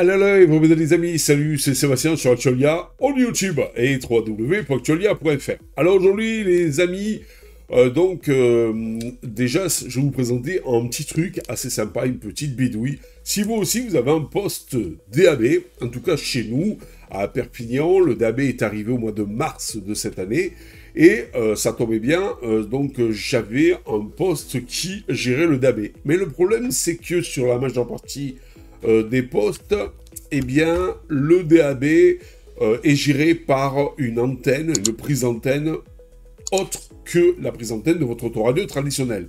Hello, hello, les amis, salut, c'est Sébastien sur Actualia, en YouTube, et www.actualia.fr. Alors aujourd'hui, les amis, déjà, je vais vous présenter un petit truc assez sympa, une petite bidouille. Si vous aussi, vous avez un poste DAB, en tout cas chez nous, à Perpignan, le DAB est arrivé au mois de mars de cette année, et ça tombait bien, j'avais un poste qui gérait le DAB. Mais le problème, c'est que sur la majeure partie des postes, eh bien, le DAB est géré par une antenne, une prise antenne autre que la prise antenne de votre autoradio traditionnelle.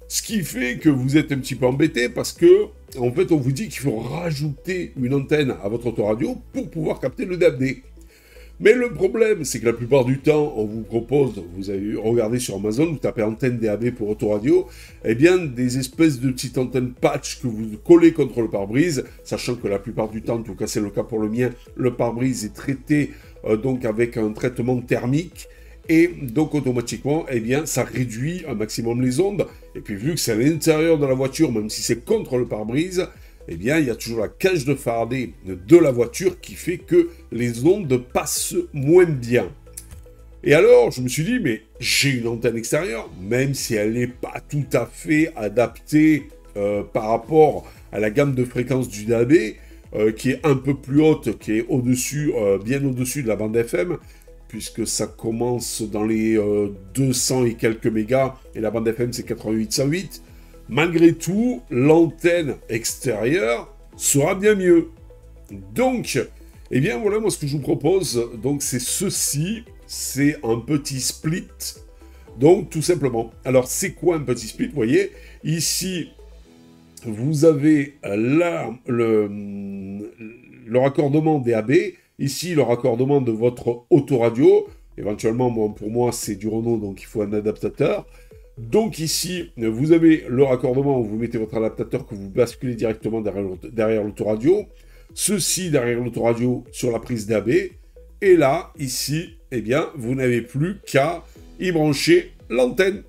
Ce qui fait que vous êtes un petit peu embêté parce que, en fait, on vous dit qu'il faut rajouter une antenne à votre autoradio pour pouvoir capter le DAB. Mais le problème, c'est que la plupart du temps, on vous propose, vous avez regardé sur Amazon, vous tapez antenne DAB pour autoradio, eh bien, des espèces de petites antennes patch que vous collez contre le pare-brise, sachant que la plupart du temps, en tout cas c'est le cas pour le mien, le pare-brise est traité donc avec un traitement thermique, et donc automatiquement, eh bien, ça réduit un maximum les ondes, et puis vu que c'est à l'intérieur de la voiture, même si c'est contre le pare-brise, eh bien, il y a toujours la cage de Faraday de la voiture qui fait que les ondes passent moins bien. Et alors, je me suis dit, mais j'ai une antenne extérieure, même si elle n'est pas tout à fait adaptée par rapport à la gamme de fréquences du DAB, qui est un peu plus haute, qui est au-dessus, bien au-dessus de la bande FM, puisque ça commence dans les 200 et quelques mégas, et la bande FM c'est 88-108. Malgré tout, l'antenne extérieure sera bien mieux. Donc, eh bien voilà, moi ce que je vous propose, donc c'est ceci, c'est un petit split. Donc tout simplement. Alors c'est quoi un petit split? Vous voyez, ici, vous avez là le raccordement DAB, ici le raccordement de votre autoradio. Éventuellement, pour moi, c'est du Renault, donc il faut un adaptateur. Donc ici, vous avez le raccordement où vous mettez votre adaptateur que vous basculez directement derrière l'autoradio. Ceci derrière l'autoradio sur la prise DAB. Et là, ici, eh bien, vous n'avez plus qu'à y brancher l'antenne.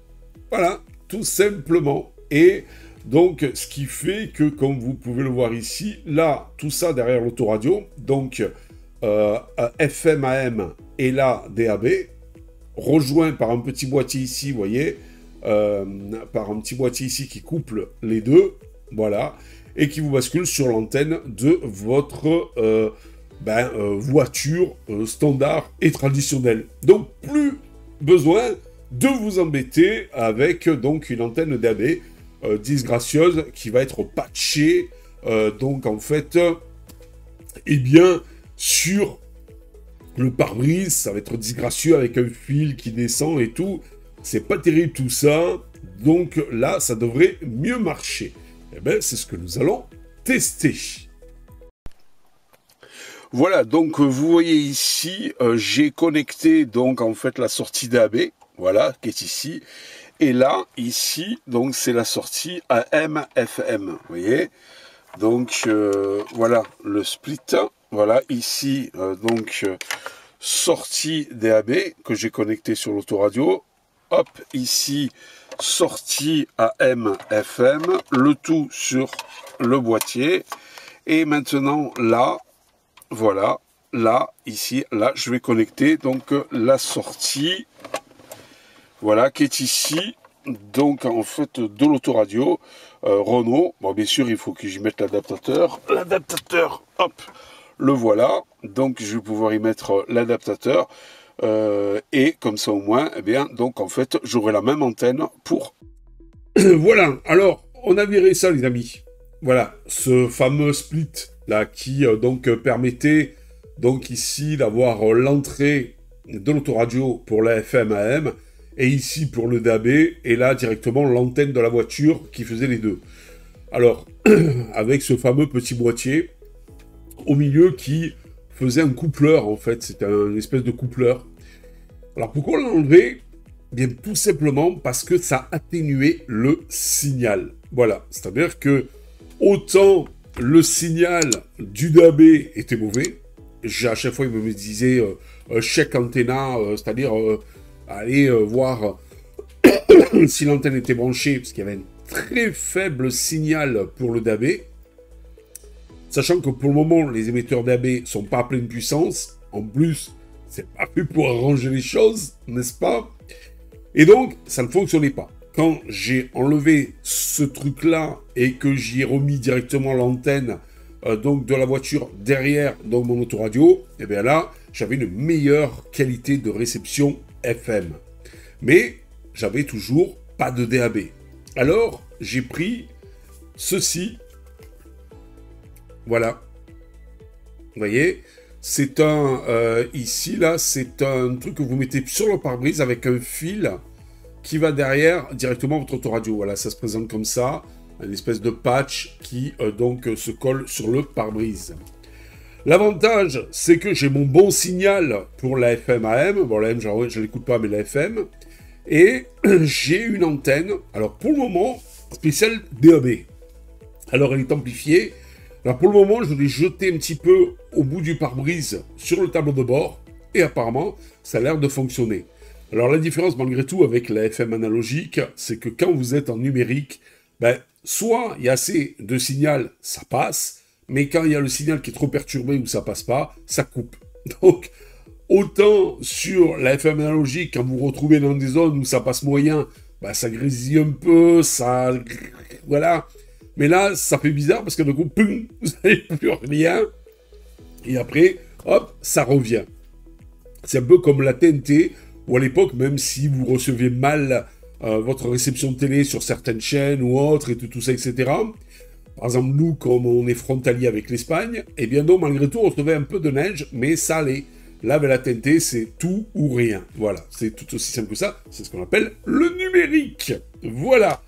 Voilà, tout simplement. Et donc, ce qui fait que, comme vous pouvez le voir ici, là, tout ça derrière l'autoradio, donc FM AM et là DAB, rejoint par un petit boîtier ici, vous voyez, par un petit boîtier ici qui couple les deux, voilà, et qui vous bascule sur l'antenne de votre voiture standard et traditionnelle. Donc plus besoin de vous embêter avec donc une antenne DAB disgracieuse qui va être patchée donc en fait eh bien sur le pare-brise, ça va être disgracieux avec un fil qui descend et tout. C'est pas terrible tout ça, donc là, ça devrait mieux marcher. Eh bien, c'est ce que nous allons tester. Voilà, donc vous voyez ici, j'ai connecté donc en fait la sortie DAB, voilà, qui est ici. Et là, ici, donc c'est la sortie AM/FM, vous voyez. Donc voilà le split, voilà ici, sortie DAB que j'ai connecté sur l'autoradio. Hop, ici, sortie AM/FM, le tout sur le boîtier. Et maintenant, là, voilà, là, ici, là, je vais connecter donc la sortie, voilà, qui est ici, donc en fait, de l'autoradio Renault. Bon, bien sûr, il faut que j'y mette l'adaptateur. L'adaptateur, hop, le voilà. Donc, je vais pouvoir y mettre l'adaptateur. Et comme ça au moins, eh bien, donc en fait, j'aurai la même antenne pour... Voilà, alors, on a viré ça, les amis. Voilà, ce fameux split, là, qui donc permettait, donc ici, d'avoir l'entrée de l'autoradio pour la FM AM, et ici pour le DAB, et là, directement, l'antenne de la voiture qui faisait les deux. Alors, avec ce fameux petit boîtier, au milieu qui faisait un coupleur, en fait, c'était une espèce de coupleur. Alors pourquoi on l'a enlevé? Bien tout simplement parce que ça atténuait le signal. Voilà, c'est-à-dire que autant le signal du DAB était mauvais, à chaque fois il me disait check antenna, c'est-à-dire aller voir si l'antenne était branchée, parce qu'il y avait un très faible signal pour le DAB. sachant que pour le moment, les émetteurs DAB sont pas à pleine puissance. En plus, c'est pas fait pour arranger les choses, n'est-ce pas? Et donc, ça ne fonctionnait pas. Quand j'ai enlevé ce truc-là et que j'y ai remis directement l'antenne donc de la voiture derrière donc mon autoradio, et bien là, j'avais une meilleure qualité de réception FM. Mais j'avais toujours pas de DAB. Alors, j'ai pris ceci. Voilà. Vous voyez, c'est un... ici, là, c'est un truc que vous mettez sur le pare-brise avec un fil qui va derrière directement votre autoradio. Voilà, ça se présente comme ça. Une espèce de patch qui donc se colle sur le pare-brise. L'avantage, c'est que j'ai mon bon signal pour la FM AM. Bon, la AM, je ne l'écoute pas, mais la FM. Et j'ai une antenne, alors pour le moment, spéciale DAB. Alors elle est amplifiée. Alors pour le moment, je l'ai jetée un petit peu au bout du pare-brise sur le tableau de bord. Et apparemment, ça a l'air de fonctionner. Alors la différence malgré tout avec la FM analogique, c'est que quand vous êtes en numérique, ben, soit il y a assez de signal, ça passe, mais quand il y a le signal qui est trop perturbé ou ça passe pas, ça coupe. Donc, autant sur la FM analogique, quand vous vous retrouvez dans des zones où ça passe moyen, ben, ça grésille un peu, ça... Voilà. Mais là, ça fait bizarre parce que du coup, pum, vous n'avez plus rien. Et après, hop, ça revient. C'est un peu comme la TNT, où à l'époque, même si vous receviez mal votre réception de télé sur certaines chaînes ou autres, et tout ça, etc. Par exemple, nous, comme on est frontalier avec l'Espagne, eh bien donc, malgré tout, on recevait un peu de neige, mais ça allait. Là, avec la TNT, c'est tout ou rien. Voilà, c'est tout aussi simple que ça. C'est ce qu'on appelle le numérique. Voilà.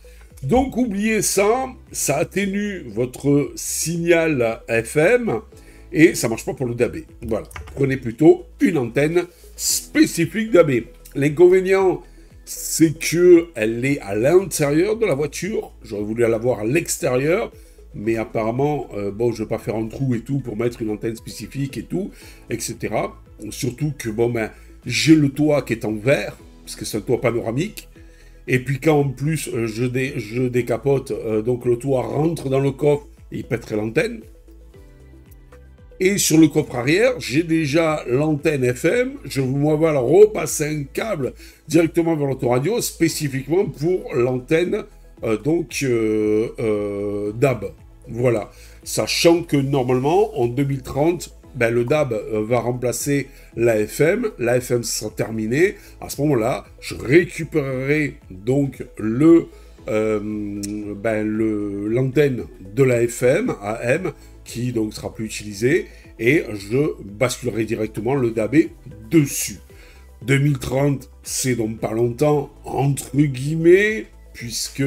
Donc, oubliez ça, ça atténue votre signal FM, et ça marche pas pour le DAB. Voilà, prenez plutôt une antenne spécifique DAB. L'inconvénient, c'est qu'elle est à l'intérieur de la voiture. J'aurais voulu l'avoir à l'extérieur, mais apparemment, bon, je ne vais pas faire un trou et tout pour mettre une antenne spécifique et tout, etc. Surtout que, bon, ben, j'ai le toit qui est en verre, parce que c'est un toit panoramique. Et puis quand en plus je décapote, donc le toit rentre dans le coffre et il pèterait l'antenne. Et sur le coffre arrière, j'ai déjà l'antenne FM. Je vais repasser un câble directement vers l'autoradio, spécifiquement pour l'antenne DAB. Voilà. Sachant que normalement, en 2030, ben, le DAB va remplacer la FM. La FM sera terminée. À ce moment-là, je récupérerai donc l'antenne de la FM, AM, qui donc sera plus utilisée, et je basculerai directement le DAB dessus. 2030, c'est donc pas longtemps, entre guillemets, puisque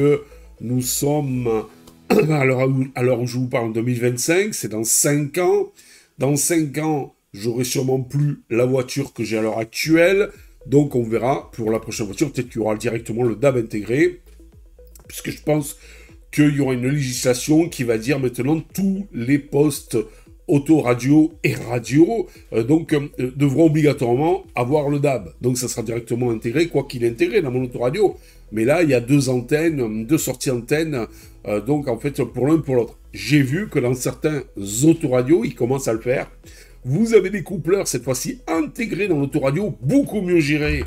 nous sommes, à l'heure où je vous parle, en 2025, c'est dans 5 ans. Dans 5 ans, j'aurai sûrement plus la voiture que j'ai à l'heure actuelle, donc on verra pour la prochaine voiture, peut-être qu'il y aura directement le DAB intégré, puisque je pense qu'il y aura une législation qui va dire maintenant tous les postes auto-radio et radio devront obligatoirement avoir le DAB. Donc ça sera directement intégré, quoi qu'il est intégré dans mon autoradio. Mais là, il y a deux sorties antennes, donc en fait pour l'un pour l'autre. J'ai vu que dans certains autoradios, ils commencent à le faire. Vous avez des coupleurs, cette fois-ci, intégrés dans l'autoradio, beaucoup mieux gérés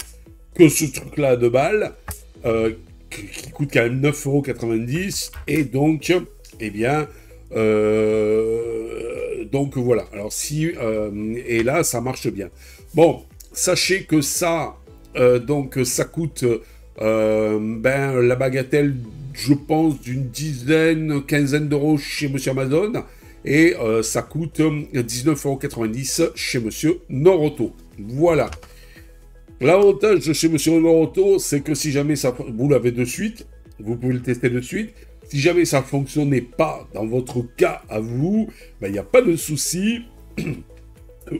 que ce truc-là à 2 balles, qui coûte quand même 9,90 €, et donc, eh bien, donc voilà. Alors et là, ça marche bien. Bon, sachez que ça, ça coûte, la bagatelle, je pense, d'une quinzaine d'euros chez Monsieur Amazon, et ça coûte 19,90 € chez Monsieur Norauto. Voilà. L'avantage de chez Monsieur Norauto, c'est que si jamais vous l'avez de suite, vous pouvez le tester de suite. Si jamais ça ne fonctionnait pas dans votre cas à vous, il n'y a pas de souci.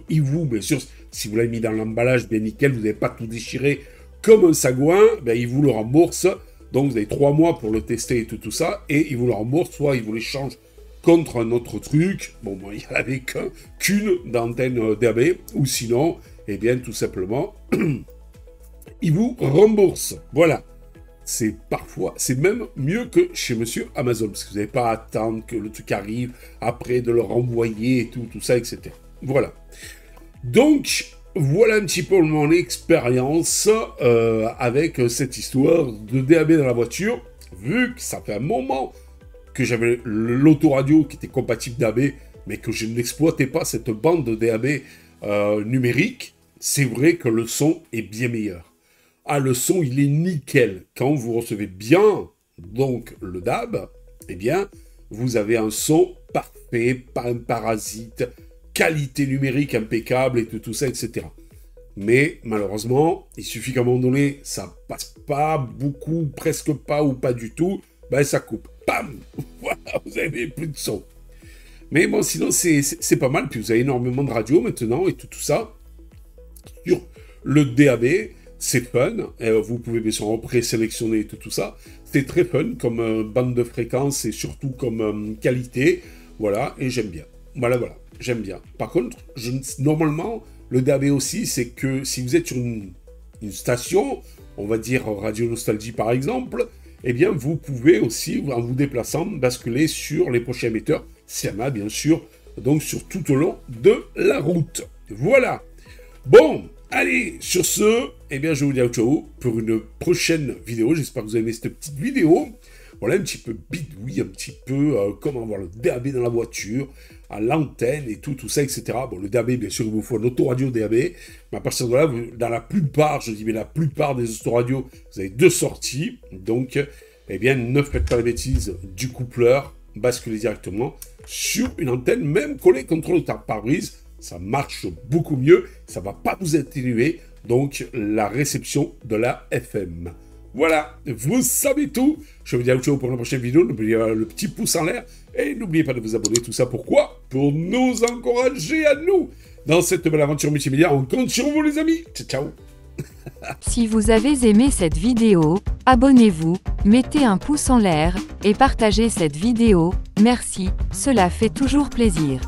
Bien sûr, si vous l'avez mis dans l'emballage, bien nickel, vous n'avez pas tout déchiré comme un sagouin, il vous le rembourse. Donc vous avez 3 mois pour le tester et tout ça, et il vous le rembourse, soit il vous l'échange contre un autre truc. Bon, il n'y en avait qu'une d'antenne DAB, ou sinon, eh bien, tout simplement, il vous rembourse. Voilà. c'est même mieux que chez Monsieur Amazon, parce que vous n'avez pas à attendre que le truc arrive, après de le renvoyer et tout ça, etc. Voilà. Donc, voilà un petit peu mon expérience avec cette histoire de DAB dans la voiture, vu que ça fait un moment que j'avais l'autoradio qui était compatible DAB, mais que je n'exploitais pas cette bande de DAB numérique, c'est vrai que le son est bien meilleur. Ah, le son, il est nickel. Quand vous recevez bien, donc, le DAB, eh bien, vous avez un son parfait, pas un parasite, qualité numérique impeccable et tout ça, etc. Mais, malheureusement, il suffit qu'à un moment donné, ça passe pas beaucoup, presque pas ou pas du tout, ben ça coupe. Bam! Voilà, vous avez plus de son. Mais bon, sinon, c'est pas mal. Puis vous avez énormément de radios maintenant et tout ça. Sur le DAB, c'est fun. Vous pouvez bien sûr présélectionner tout ça. C'est très fun comme bande de fréquence et surtout comme qualité. Voilà, et j'aime bien. Voilà, j'aime bien. Par contre, normalement, le DAB aussi, c'est que si vous êtes sur une station, on va dire Radio Nostalgie par exemple, eh bien, vous pouvez aussi, en vous déplaçant, basculer sur les prochains émetteurs, s'il y en a bien sûr, donc sur tout au long de la route. Voilà. Bon, allez, sur ce, eh bien, je vous dis ciao pour une prochaine vidéo. J'espère que vous avez aimé cette petite vidéo. Voilà, un petit peu bidouille, un petit peu comment avoir le DAB dans la voiture, à l'antenne et tout ça, etc. Bon, le DAB, bien sûr, il vous faut un autoradio DAB, mais à partir de là, dans la plupart, je dis, mais la plupart des autoradios, vous avez deux sorties, donc, eh bien, ne faites pas la bêtise du coupleur, basculez directement sur une antenne, même collée contre le pare-brise, ça marche beaucoup mieux, ça ne va pas vous atténuer, donc, la réception de la FM. Voilà, vous savez tout. Je vous dis ciao pour la prochaine vidéo. N'oubliez pas le petit pouce en l'air. Et n'oubliez pas de vous abonner. Tout ça pourquoi? Pour nous encourager à nous dans cette belle aventure multimédia. On compte sur vous les amis. Ciao, ciao. Si vous avez aimé cette vidéo, abonnez-vous, mettez un pouce en l'air et partagez cette vidéo. Merci, cela fait toujours plaisir.